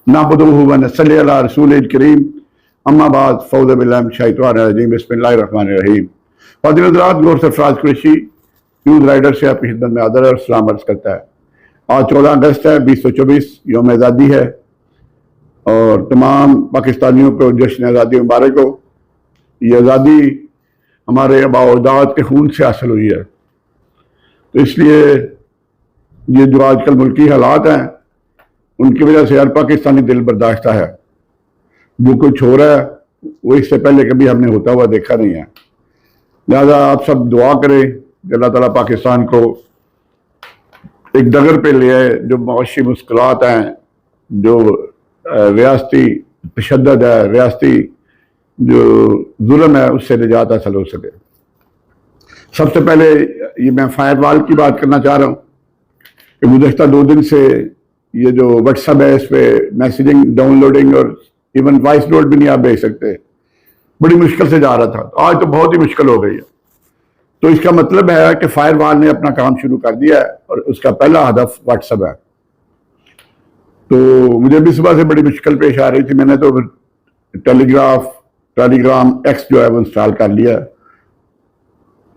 नअब्दुहु व नसल्ली अला रसूलिल करीम अम्मा बाद फ़ौज़ बिल्लाहि मिनश शैतानिर रजीम बिस्मिल्लाहिर रहमानिर रहीम। फ़ाज़िल हज़रात, गौर सरफराज कुरैशी न्यूज़ राइडर से आपकी खिदमत में आदर और सलाम अर्ज़ करता है। आज 14 अगस्त है, 2024 यौम आज़ादी है और तमाम पाकिस्तानियों को जश्न आज़ादी मुबारक हो। ये आज़ादी हमारे आबा-ओ-अजदाद के खून से हासिल हुई है, तो इसलिए ये जो आजकल मुल्की हालात हैं उनकी वजह से हर पाकिस्तानी दिल बर्दाश्ता है। जो कुछ हो रहा है वो इससे पहले कभी हमने होता हुआ देखा नहीं है। लिहाजा आप सब दुआ करें कि अल्लाह ताला पाकिस्तान को एक डगर पे ले आए। जो माशी मुश्किलात हैं, जो रियासती तशद्दुद है, रियासती जो जुल्म है, उससे निजात हासिल हो सके। सबसे पहले ये मैं फायरवॉल की बात करना चाह रहा हूँ कि गुज़श्ता 2 दिन से ये जो व्हाट्सएप है, इस पर मैसेजिंग डाउनलोडिंग और इवन वॉइस नोट भी नहीं आप भेज सकते। बड़ी मुश्किल से जा रहा था, आज तो बहुत ही मुश्किल हो गई है। तो इसका मतलब है कि फायरवॉल ने अपना काम शुरू कर दिया है और उसका पहला हदफ व्हाट्सएप है। तो मुझे भी सुबह से बड़ी मुश्किल पेश आ रही थी। मैंने तो फिर टेलीग्राम एक्स जो है वो इंस्टॉल कर लिया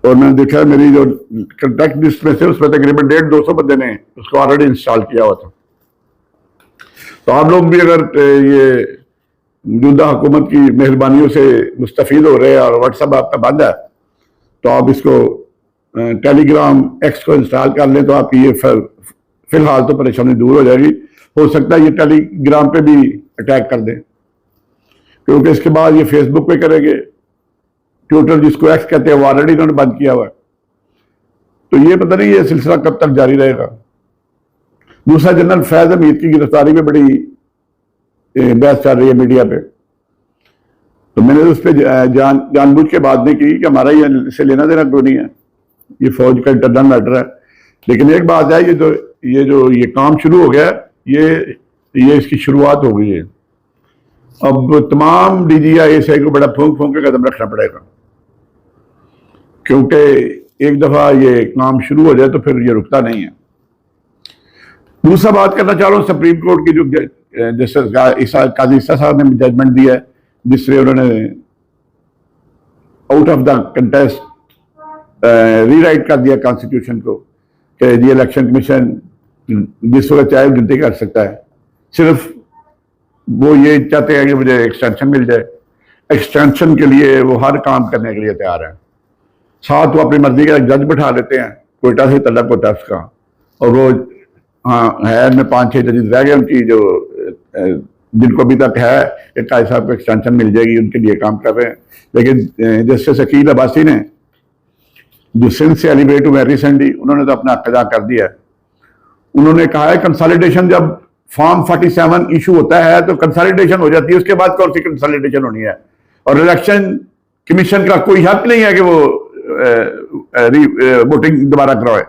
और मैंने देखा मेरी जो कंटेक्ट लिस्ट में से उसमें तकरीबन 150-200 बंदे ने उसको ऑलरेडी इंस्टॉल किया हुआ था। तो आप लोग भी अगर ये मौजूदा हुकूमत की मेहरबानियों से मुस्तफ़ीद हो रहे हैं और व्हाट्सएप आपका बंद है, तो आप इसको टेलीग्राम एक्स को इंस्टॉल कर लें तो आपकी ये फिलहाल तो परेशानी दूर हो जाएगी। हो सकता है ये टेलीग्राम पे भी अटैक कर दें, क्योंकि इसके बाद ये फेसबुक पे करेंगे। ट्विटर जिसको एक्स कहते हैं वो ऑलरेडी इन्होंने बंद किया हुआ है। तो ये पता नहीं ये सिलसिला कब तक जारी रहेगा। दूसरा, जनरल फैज हमीद की गिरफ्तारी में बड़ी बहस चल रही है मीडिया पे। तो मैंने उस पर जानबूझ के बात नहीं की कि हमारा ये इससे लेना देना क्यों नहीं है, ये फौज का इंटरनल मैटर है। लेकिन एक बात है, ये काम शुरू हो गया, ये इसकी शुरुआत हो गई है। अब तमाम DGI को बड़ा फूंक के कदम रखना पड़ेगा, क्योंकि एक दफा ये काम शुरू हो जाए तो फिर ये रुकता नहीं है। दूसरा बात करना चाह रहा हूँ सुप्रीम कोर्ट की, जो जस्टिस काजी ईसा साहब ने जजमेंट दिया है, जिससे उन्होंने out of the contest rewrite कर दिया कॉन्स्टिट्यूशन को कि ये इलेक्शन कमीशन जिस वक्त चाहे गिनती कर सकता है। सिर्फ वो ये चाहते हैं कि मुझे एक्सटेंशन मिल जाए। एक्सटेंशन के लिए वो हर काम करने के लिए तैयार है। साथ वो अपनी मर्जी का एक जज बिठा लेते हैं, कोयटा से तलक होता है उसका, और वो है में 5-6 जजेस रह गए उनकी, जो जिनको अभी तक है कि काजी साहब को एक्सटेंशन मिल जाएगी, उनके लिए काम कर रहे हैं। लेकिन जस्टिस अकील अब्बासी ने, जो सिंध से एलिवेट हुए रिसेंटली, उन्होंने तो अपना अदा कर दिया है। उन्होंने कहा है कंसोलिडेशन, जब फॉर्म 47 इशू होता है तो कंसोलिडेशन हो जाती है, उसके बाद कौन सी कंसोलिडेशन होनी है। और इलेक्शन कमीशन का कोई हक नहीं है कि वो वोटिंग दोबारा करवाए,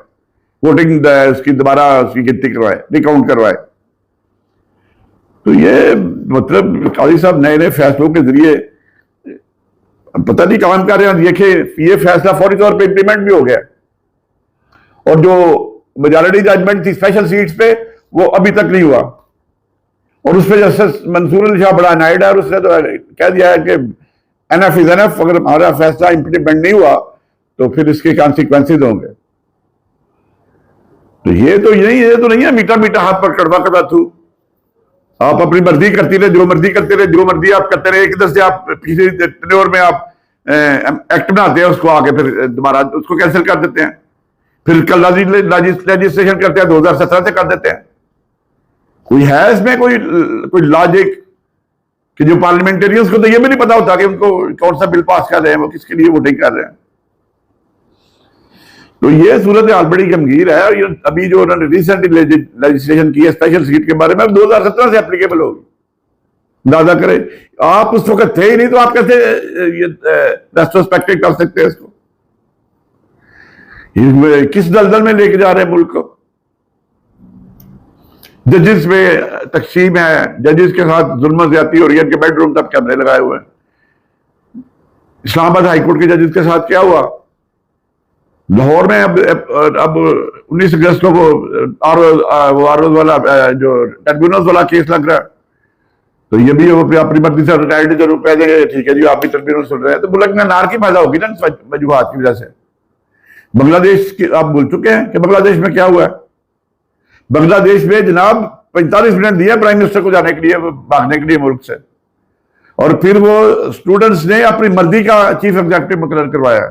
वोटिंग उसकी दोबारा उसकी गिनती करवाए, रिकाउंट करवाए। तो ये मतलब काजी साहब नए नए फैसलों के जरिए पता नहीं काम कर रहे हैं। देखिए, ये फैसला फौरी तौर पे इंप्लीमेंट भी हो गया और जो मेजॉरिटी जजमेंट थी स्पेशल सीट्स पे, वो अभी तक नहीं हुआ। और उस पर जस्टिस मंसूर अली शाह बड़ा अनाइड है और उसने तो कह दिया है कि एनएफ इज एनएफ, अगर हमारा फैसला इंप्लीमेंट नहीं हुआ तो फिर इसके कॉन्सिक्वेंसेज होंगे। तो ये तो नहीं है मीठा मीठा हाथ पर कड़वा कड़वा थू। आप अपनी मर्जी करती रहे, जो मर्जी करते रहे, जो मर्जी आप करते रहे। एक तरह से आप किसी टेन्योर में आप एक्ट बनाते हैं, उसको आगे फिर दोबारा उसको कैंसिल कर देते हैं, फिर कल लेजिस्लेशन करते हैं, 2017 से कर देते हैं। कोई है इसमें कोई लॉजिक कि जो पार्लियामेंटेरियंस को तो ये भी नहीं पता होता कि उनको कौन सा बिल पास कर रहे हैं, वो किसके लिए वोटिंग कर रहे हैं। तो ये सूरत हाल बड़ी गंभीर है। और ये अभी जो उन्होंने रिसेंटली लेजिस्लेशन की है स्पेशल सीट के बारे में, 2017 से एप्लीकेबल होगी। अंदाजा करें, आप उस वक्त थे ही नहीं तो आप कैसे ये रेट्रोस्पेक्टिव कर सकते हैं इसको। किस दलदल में लेके जा रहे हैं मुल्क को। जजेस में तकसीम है, जजेस के साथ जुल्म ज्यादती हो रही है, इनके बेडरूम तक कैमरे लगाए हुए हैं। इस्लामाबाद हाईकोर्ट के जजेस के साथ क्या हुआ, लाहौर में अब 19 अगस्त को आरोज वाला जो ट्रिब्यूनल वाला केस लग रहा है, तो ये भी वो अपनी मर्जी से रिटायर्ड जरूर कह देंगे ठीक है जी आप भी ट्रिब्यूनल सुन रहे हैं, तो मुल्क में नारकी पैदा होगी ना वजूहात की वजह से। बांग्लादेश की आप भूल चुके हैं कि बांग्लादेश में क्या हुआ है। बांग्लादेश में जनाब 45 मिनट दिया प्राइम मिनिस्टर को जाने के लिए, भागने के लिए मुल्क से, और फिर वो स्टूडेंट्स ने अपनी मर्जी का चीफ एग्जीक्यूटिव मुकर्रर करवाया।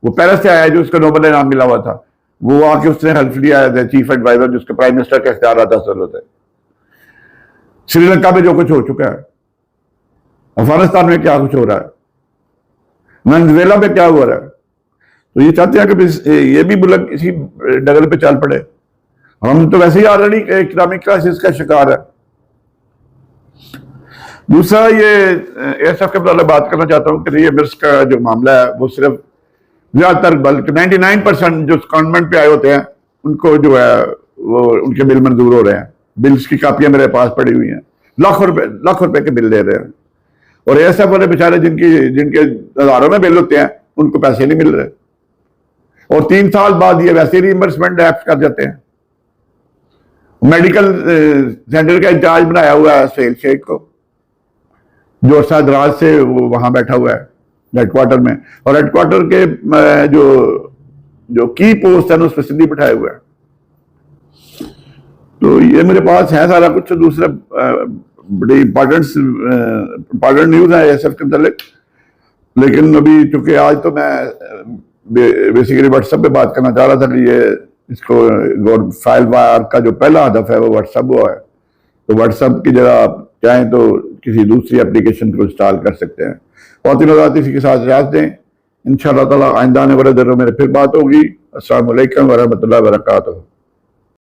वो पेरिस से आया जो उसका नोबेल इनाम मिला हुआ था, वो आके उसने हेल्प लिया है चीफ एडवाइजर जिसके प्राइम मिनिस्टर के इख्तियार असल होते हैं। श्रीलंका में जो कुछ हो चुका है, अफगानिस्तान में क्या कुछ हो रहा है, वेनेजुएला में क्या हो रहा है, तो ये चाहते हैं कि ये भी मुल्क इसी डगर पे चल पड़े। हम तो वैसे ही ऑलरेडी इकोनॉमिक क्राइसिस का शिकार है। दूसरा ये एयरसेफ के बारे में बात करना चाहता हूँ कि ये मिर्स का जो मामला है वो सिर्फ ज्यादातर बल्कि 99% जो गवर्नमेंट पे आए होते हैं उनको जो है वो उनके बिल मंजूर हो रहे हैं। बिल्स की कापियां मेरे पास पड़ी हुई हैं, लाखों रुपए के बिल दे रहे हैं, और एयरसेफ वाले बेचारे जिनके हजारों में बिल होते हैं उनको पैसे नहीं मिल रहे, और 3 साल बाद ये वैसे रीइंबर्समेंट एक्ट कर जाते हैं। मेडिकल सेंटर का इंचार्ज बनाया हुआ है सुहेल शेख को, जो दराज से वो वहां बैठा हुआ है हेडक्वार्टर में, और हेडक्वार्टर के जो की पोस्ट है उस पर सिद्धि बिठाया हुआ है। तो ये मेरे पास है सारा कुछ। दूसरा बड़ी इंपॉर्टेंट न्यूज है एयरसेफ के मतलब, लेकिन अभी चूंकि आज तो मैं बेसिकली व्हाट्सएप पे बात करना चाह रहा था कि ये इसको फाइल वार का जो पहला हदफ है वो व्हाट्सएप हुआ है, तो व्हाट्सएप की जगह आप चाहें तो किसी दूसरी एप्लीकेशन को इंस्टॉल कर सकते हैं। और तीनों इसी के साथ इजाज़त दें, इंशाअल्लाह ताला आइंदा आने वाले दिनों में फिर बात होगी। अस्सलाम वालेकुम व रहमतुल्लाहि व बरकातुहू।